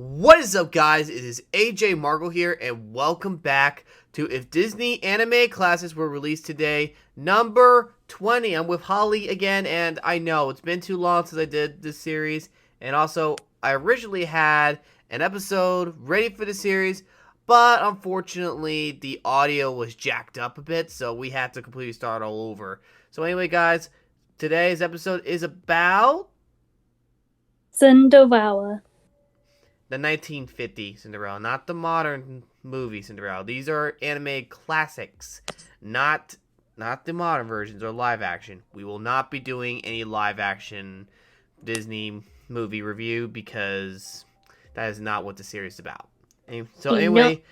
What is up, guys? It is ajmarkle here, and welcome back to If Disney Anime Classes Were Released Today, number 20. I'm with Holly again, and I know it's been too long since I did this series, and also I originally had an episode ready for the series, but unfortunately the audio was jacked up a bit, so we had to completely start all over. So anyway, guys, today's episode is about Cinderella. the 1950 Cinderella, not the modern movie Cinderella. These are anime classics, not the modern versions or live action. We will not be doing any live action Disney movie review because that is not what the series is about. So anyway,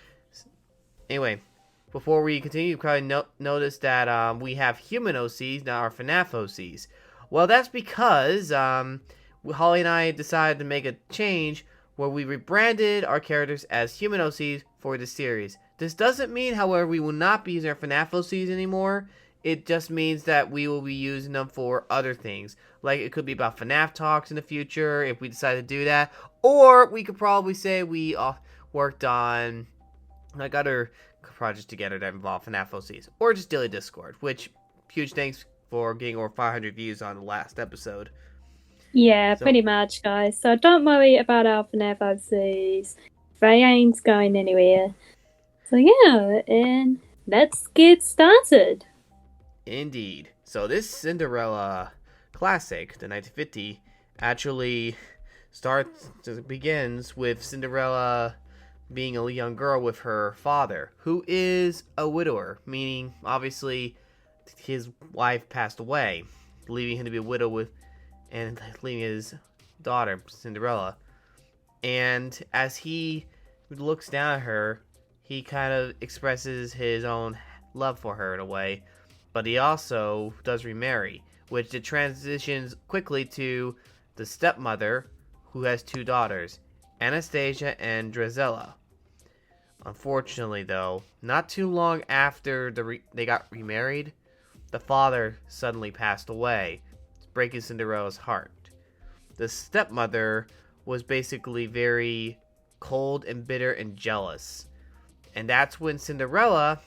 before we continue, you probably noticed that we have human OCs, now our FNAF OCs. Well, that's because Holly and I decided to make a change where we rebranded our characters as human OCs for the series. This doesn't mean, however, we will not be using our FNAF OCs anymore. It just means that we will be using them for other things. Like, it could be about FNAF talks in the future, if we decide to do that. Or, we could probably say we worked on, like, other projects together that involve FNAF OCs. Or just Daily Discord, which, huge thanks for getting over 500 views on the last episode. Yeah, pretty much, guys. So don't worry about our FNAF OCs. They ain't going anywhere. So yeah, and let's get started. Indeed. So this Cinderella classic, the 1950, actually begins with Cinderella being a young girl with her father, who is a widower, meaning obviously his wife passed away, leaving him to be a widow and leaving his daughter, Cinderella. And as he looks down at her, he kind of expresses his own love for her in a way, but he also does remarry, which it transitions quickly to the stepmother, who has two daughters, Anastasia and Drizella. Unfortunately, though, not too long after they got remarried, the father suddenly passed away, breaking Cinderella's heart. The stepmother was basically very cold and bitter and jealous. And that's when Cinderella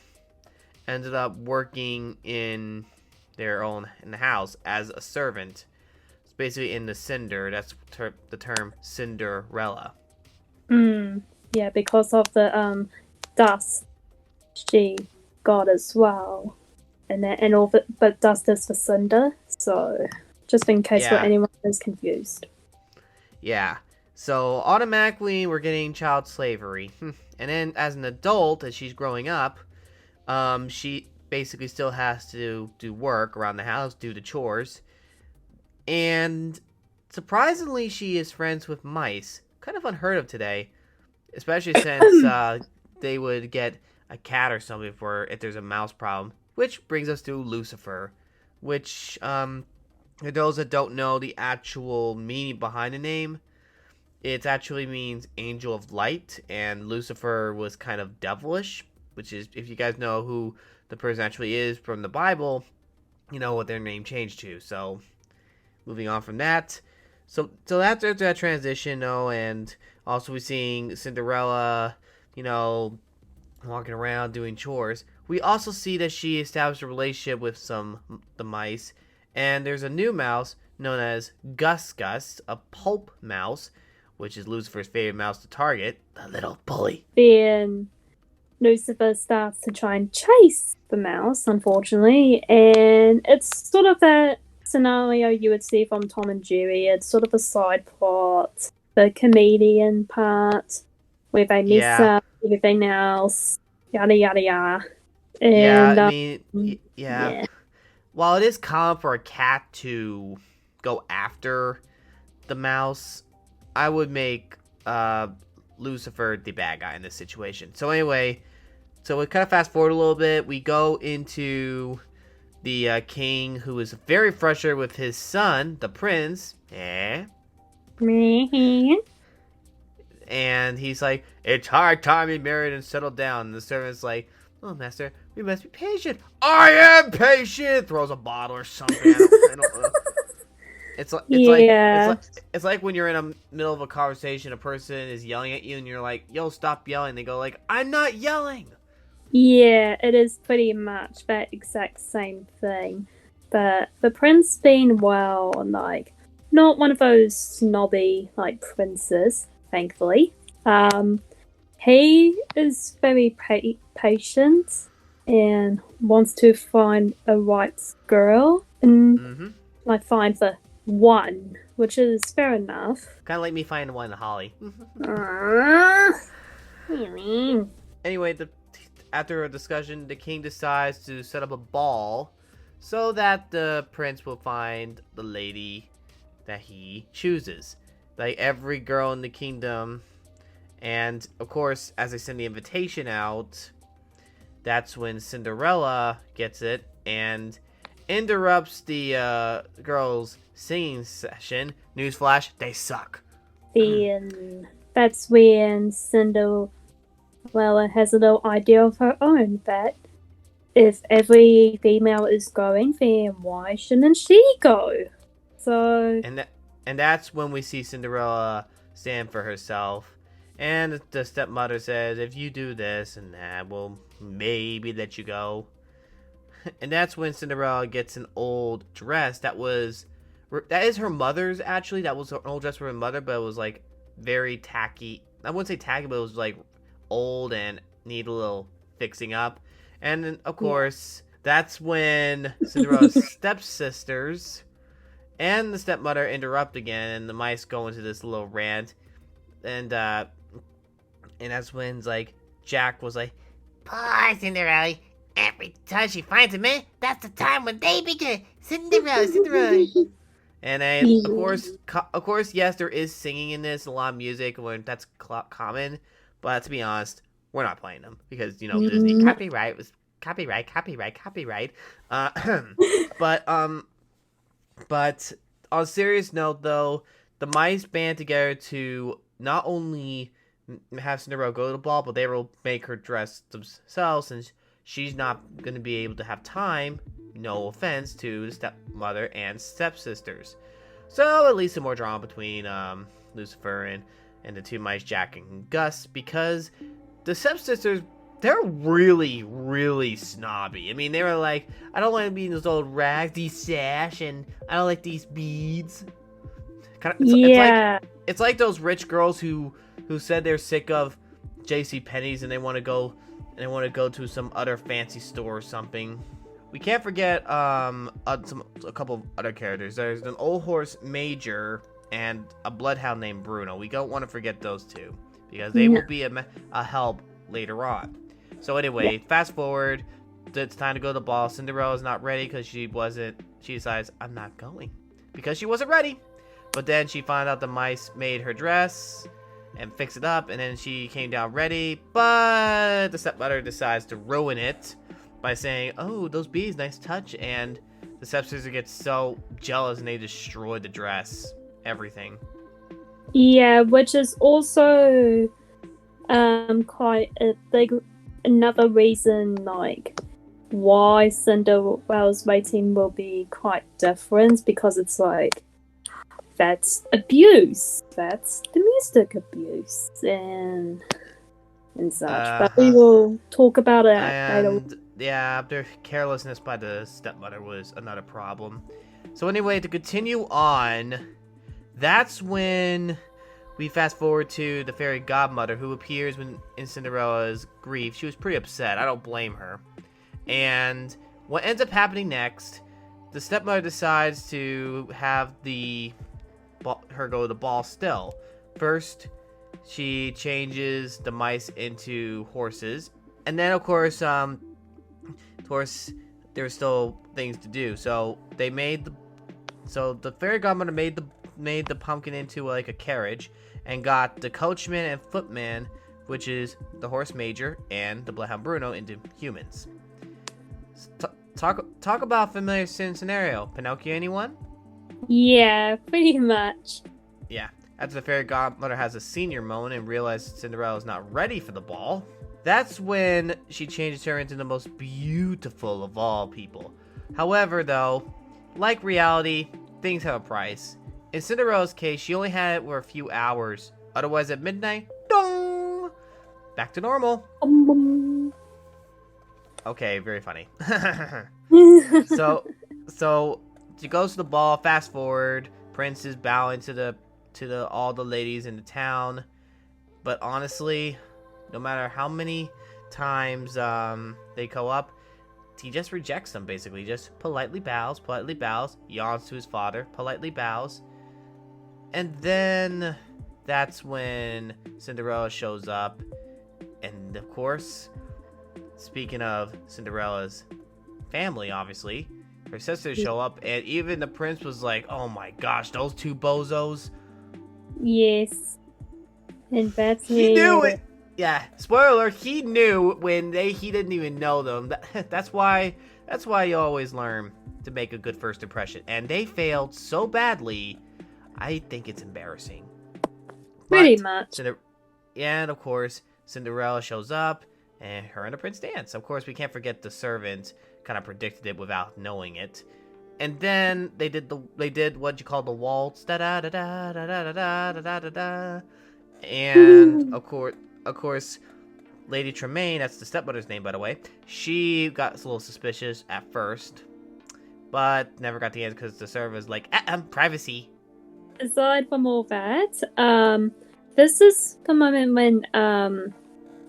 ended up working in the house as a servant. It's basically in the cinder. That's the term Cinderella. Yeah, because of the dust she got as well. And all the, but dust is for cinder, so just in case anyone is confused. Yeah. So automatically we're getting child slavery. And then as an adult, as she's growing up, she basically still has to do work around the house, do the chores. And surprisingly, she is friends with mice. Kind of unheard of today. Especially since they would get a cat or something if there's a mouse problem. Which brings us to Lucifer. Which, for those that don't know the actual meaning behind the name, it actually means angel of light, and Lucifer was kind of devilish, which is, if you guys know who the person actually is from the Bible, you know what their name changed to. So, moving on from that. So after that transition, though, and also we're seeing Cinderella, walking around doing chores. We also see that she established a relationship with the mice, and there's a new mouse known as Gus Gus, a pulp mouse, which is Lucifer's favorite mouse to target, the little bully. Then Lucifer starts to try and chase the mouse, unfortunately, and it's sort of that scenario you would see from Tom and Jerry. It's sort of a side plot, the comedian part, where they mess up everything else, yada yada yada. And, yeah. While it is common for a cat to go after the mouse, I would make Lucifer the bad guy in this situation. So anyway, we kind of fast forward a little bit. We go into the king, who is very frustrated with his son, the prince. And he's like, it's high time he married and settled down. And the servant's like, oh, master, we must be patient. I am patient! Throws a bottle or something. I don't Yeah. It's like when you're in the middle of a conversation, a person is yelling at you, and you're like, "Yo, stop yelling." They go like, "I'm not yelling." Yeah, it is pretty much that exact same thing. But the prince being well, like not one of those snobby like princes, thankfully. He is very patient and wants to find a right girl and Mm-hmm. like find the one, which is fair enough. Kind of like me finding one in Holly. What do you mean? Anyway, after a discussion, the king decides to set up a ball so that the prince will find the lady that he chooses. Like every girl in the kingdom. And of course, as they send the invitation out, that's when Cinderella gets it and interrupts the girls' singing session. Newsflash, they suck. Then that's when Cinderella has a little idea of her own that if every female is going, then why shouldn't she go? So And that's when we see Cinderella stand for herself. And the stepmother says, if you do this and that, we'll maybe let you go. And that's when Cinderella gets an old dress that is her mother's, actually. That was an old dress for her mother, but it was like very tacky. I wouldn't say tacky, but it was like old and need a little fixing up. And then, of course, that's when Cinderella's stepsisters and the stepmother interrupt again, and the mice go into this little rant. And that's when like Jack was like, Poor Cinderella. Every time she finds a man, that's the time when they begin. Cinderella, Cinderella. and then of course, yes, there is singing in this, a lot of music, when that's common. But to be honest, we're not playing them because Disney copyright was copyright. But But on a serious note, though, the mice band together to not only have Cinderella go to the ball, but they will make her dress themselves, since she's not going to be able to have time, no offense to the stepmother and stepsisters. So at least some more drama between Lucifer and the two mice, Jack and Gus, because the stepsisters, they're really, really snobby. I mean, they were like, I don't want to be in those old rags, these sash, and I don't like these beads. It's like those rich girls who said they're sick of J.C. Penney's and they want to go to some other fancy store or something. We can't forget a couple of other characters. There's an old horse Major and a bloodhound named Bruno. We don't want to forget those two because they will be a help later on. So anyway, fast forward. It's time to go to the ball. Cinderella's not ready because she decides, I'm not going. Because she wasn't ready. But then she found out the mice made her dress and fixed it up. And then she came down ready. But the stepmother decides to ruin it by saying, oh, those beads, nice touch. And the stepsister gets so jealous and they destroy the dress. Everything. Yeah, which is also quite a big another reason like why Cinderella's rating will be quite different, because it's like that's abuse, that's domestic abuse and such. But we will talk about it later. Yeah, their carelessness by the stepmother was another problem. So anyway, to continue on, that's when we fast forward to the fairy godmother, who appears in Cinderella's grief. She was pretty upset. I don't blame her. And what ends up happening next, the stepmother decides to have her go to the ball still. First, she changes the mice into horses. And then, of course, there's still things to do. So the fairy godmother made the pumpkin into like a carriage and got the coachman and footman, which is the horse Major and the bloodhound Bruno, into humans. Talk about familiar scenario. Pinocchio, anyone? Yeah, pretty much. Yeah. After the fairy godmother has a senior moment and realizes Cinderella is not ready for the ball, that's when she changes her into the most beautiful of all people. However, though, like reality, things have a price. In Cinderella's case, she only had it for a few hours. Otherwise, at midnight, dong! Back to normal. Okay, very funny. So she goes to the ball. Fast forward, Prince is bowing to all the ladies in the town. But honestly, no matter how many times they go up, he just rejects them. Basically, just politely bows, yawns to his father, politely bows, and then that's when Cinderella shows up. And of course, speaking of Cinderella's family, obviously, her sisters show up, and even the prince was like, "Oh my gosh, those two bozos!" Yes, and that's He knew it. Yeah, spoiler: he knew when he didn't even know them. That's why you always learn to make a good first impression. And they failed so badly, I think it's embarrassing. Pretty much. Yeah, and of course, Cinderella shows up, and her and the prince dance. Of course, we can't forget the servant kind of predicted it without knowing it. And then they did what you call the waltz, da da da da da da da da da da. And of course, Lady Tremaine, that's the stepmother's name, by the way, she got a little suspicious at first, but never got the answer because the server was like, privacy. Aside from all that, this is the moment when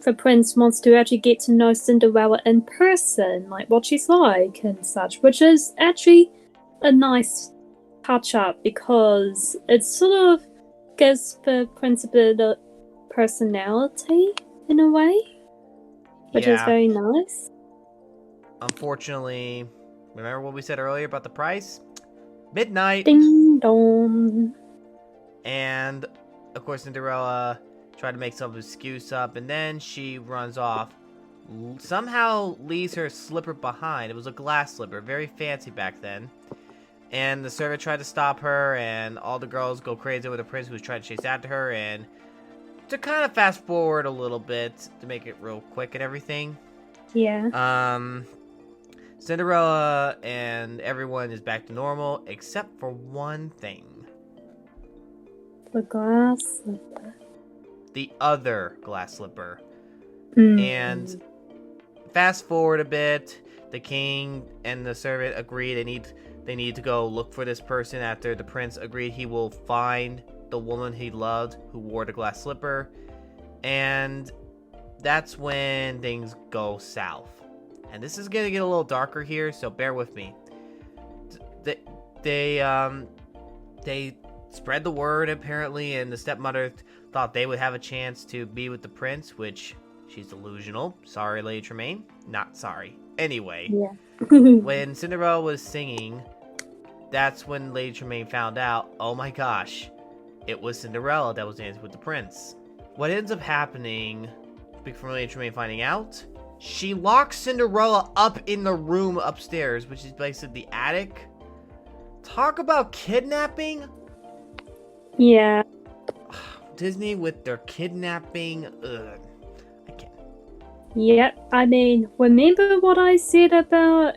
the prince wants to actually get to know Cinderella in person, like what she's like and such, which is actually a nice touch-up because it sort of gives the prince a bit of personality in a way, which is very nice. Unfortunately, remember what we said earlier about the price? Midnight. Ding dong. And of course, Cinderella tried to make some excuse up, and then she runs off. Somehow leaves her slipper behind. It was a glass slipper, very fancy back then. And the servant tried to stop her, and all the girls go crazy with the prince who was trying to chase after her. And to kind of fast forward a little bit to make it real quick and everything. Yeah. Cinderella and everyone is back to normal except for one thing. The glass slipper. The other glass slipper. Mm. And fast forward a bit, the king and the servant agree they need to go look for this person after the prince agreed he will find the woman he loved who wore the glass slipper. And that's when things go south. And this is going to get a little darker here, so bear with me. They spread the word, apparently, and the stepmother thought they would have a chance to be with the prince, which she's delusional. Sorry, Lady Tremaine. Not sorry. Anyway, Yeah. when Cinderella was singing, that's when Lady Tremaine found out, oh my gosh, it was Cinderella that was dancing with the prince. What ends up happening, from Lady Tremaine finding out, she locks Cinderella up in the room upstairs, which is basically the attic. Talk about kidnapping. Yeah. Disney with their kidnapping. Ugh. I can't. Yep. I mean, remember what I said about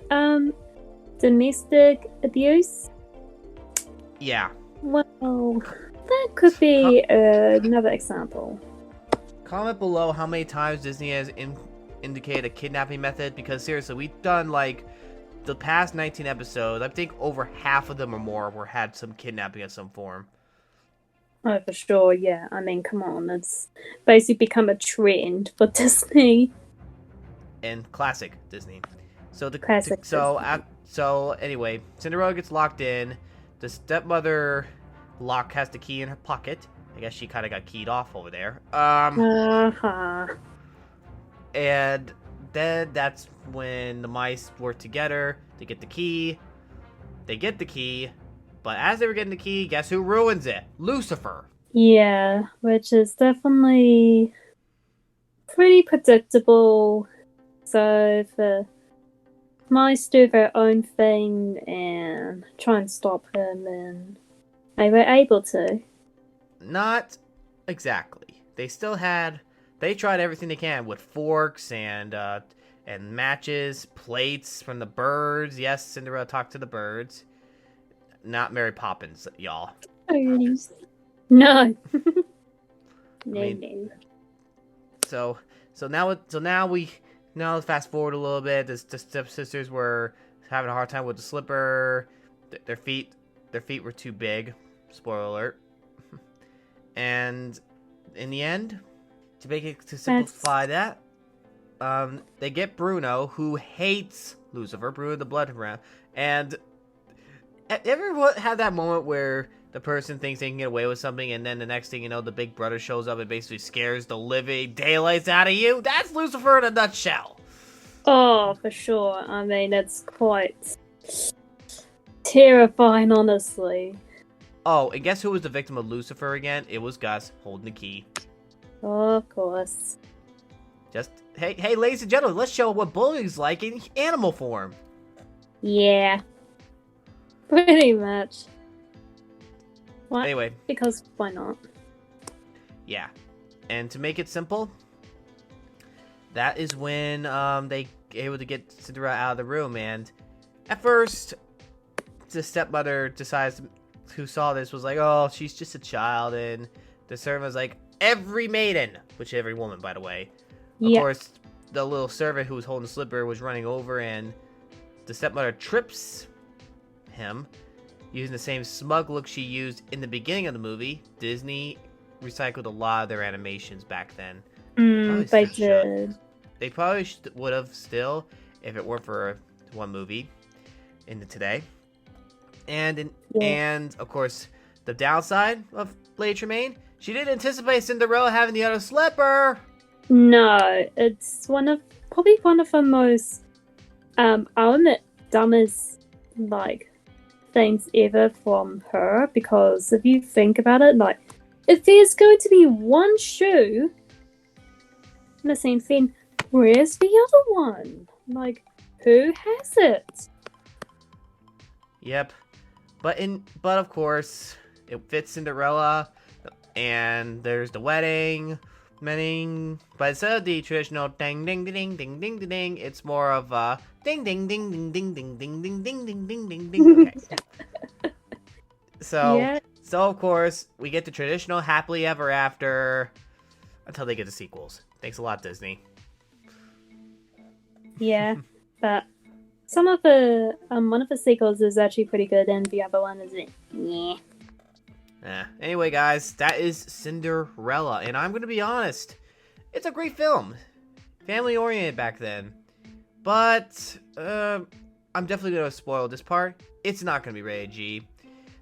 domestic abuse? Yeah. Well, that could be another example. Comment below how many times Disney has indicated a kidnapping method, because seriously, we've done like the past 19 episodes. I think over half of them or more were had some kidnapping of some form. Oh, for sure, yeah. I mean, come on. It's basically become a trend for Disney. And classic Disney. So so anyway, Cinderella gets locked in. The stepmother has the key in her pocket. I guess she kind of got keyed off over there. And then that's when the mice work together to get the key. They get the key, but as they were getting the key, guess who ruins it? Lucifer. Yeah, which is definitely pretty predictable. So the mice do their own thing and try and stop him, and they were able to. Not exactly. They tried everything they can with forks and matches, plates from the birds. Yes, Cinderella talked to the birds. not Mary Poppins, y'all. No. No, mean, no. So now let's fast forward a little bit. The stepsisters were having a hard time with the slipper. Their feet were too big. Spoiler alert. And in the end, to simplify that, they get Bruno, who hates Lucifer, Bruno the Blood Ram. And everyone had that moment where the person thinks they can get away with something, and then the next thing you know, the big brother shows up and basically scares the living daylights out of you. That's Lucifer in a nutshell. Oh, for sure. I mean, it's quite terrifying, honestly. Oh, and guess who was the victim of Lucifer again? It was Gus holding the key. Oh, of course. Hey, ladies and gentlemen, let's show what bullying's like in animal form. Yeah. Pretty much. What? Anyway. Because why not? Yeah. And to make it simple, that is when they able to get Cinderella out of the room. And at first, the stepmother who saw this was like, oh, she's just a child. And the servant was like, every maiden, which every woman, by the way. Of course, the little servant who was holding the slipper was running over, and the stepmother trips him using the same smug look she used in the beginning of the movie. Disney recycled a lot of their animations back then. They did. They probably would have still, if it weren't for one movie into today. And of course, the downside of Lady Tremaine, she didn't anticipate Cinderella having the other slipper. No, it's probably one of the most, I'll admit, dumbest, things ever from her, because if you think about it, if there's going to be one shoe in the same thing, where's the other one? Who has it? Yep. But of course, it fits Cinderella, and there's the wedding. But instead of the traditional ding ding ding ding ding ding ding, it's more of a ding ding ding ding ding ding ding ding ding ding ding ding ding. Okay. So of course we get the traditional happily ever after until they get the sequels. Thanks a lot, Disney. Yeah, but some of the one of the sequels is actually pretty good, and the other one is yeah. Anyway, guys, that is Cinderella, and I'm gonna be honest, it's a great film, family oriented back then, but I'm definitely gonna spoil this part. It's not gonna be rated G.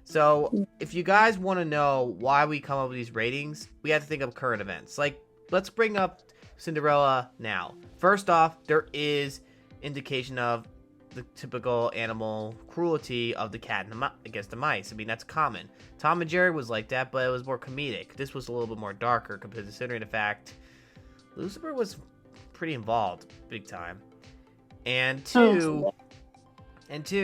So if you guys want to know why we come up with these ratings, we have to think of current events. Let's bring up Cinderella now. First off, there is indication of the typical animal cruelty of the cat against the mice. I mean, that's common. Tom and Jerry was like that, but it was more comedic. This was a little bit more darker, considering the fact Lucifer was pretty involved, big time. And two,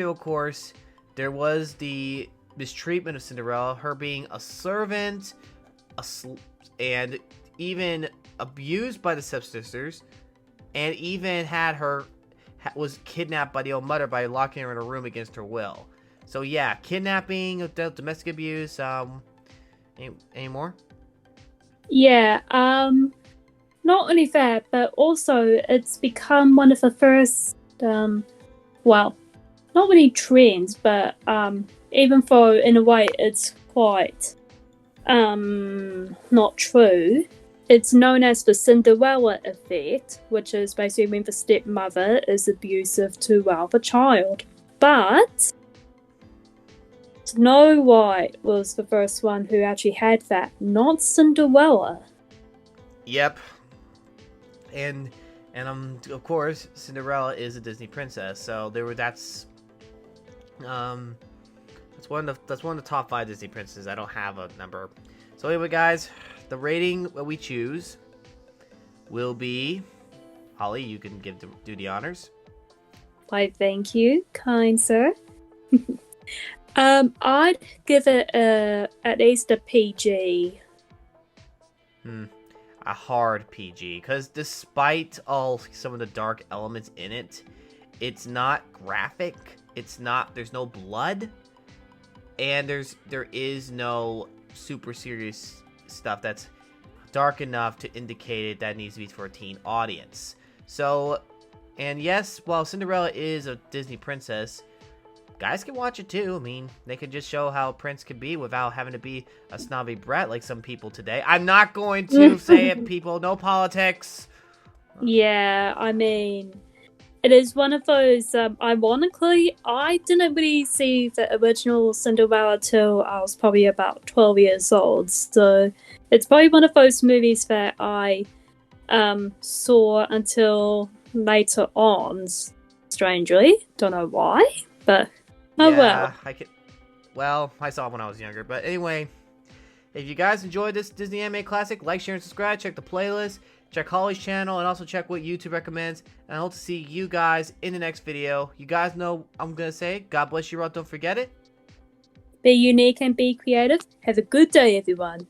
of course, there was the mistreatment of Cinderella, her being a servant, and even abused by the stepsisters, and even was kidnapped by the old mother by locking her in a room against her will. So yeah, kidnapping, domestic abuse. Any more? Yeah. Not only that, but also it's become one of the first. Well, not really trends, but even though in a way it's quite not true. It's known as the Cinderella effect, which is basically when the stepmother is abusive to the child. But Snow White was the first one who actually had that, not Cinderella. Yep. And of course, Cinderella is a Disney princess, so that's one of the top 5 Disney princesses. I don't have a number. So anyway, guys, the rating that we choose will be, Holly, you can do the honors. Why, thank you, kind sir. I'd give it at least a PG. A hard PG, because despite some of the dark elements in it, it's not graphic. There's no blood, and there is no super serious stuff that's dark enough to indicate that it needs to be for a teen audience. So, and yes, while Cinderella is a Disney princess, guys can watch it too. I mean, they could just show how a prince could be without having to be a snobby brat like some people today. I'm not going to say it, people. No politics. Yeah, I mean, it is one of those, ironically, I didn't really see the original Cinderella till I was probably about 12 years old. So it's probably one of those movies that I saw until later on, strangely. Don't know why, but oh well. Well, I saw it when I was younger. But anyway, if you guys enjoyed this Disney Anime Classic, like, share, and subscribe. Check the playlist. Check Holly's channel, and also check what YouTube recommends. And I hope to see you guys in the next video. You guys know I'm going to say, God bless you all. Don't forget it. Be unique and be creative. Have a good day, everyone.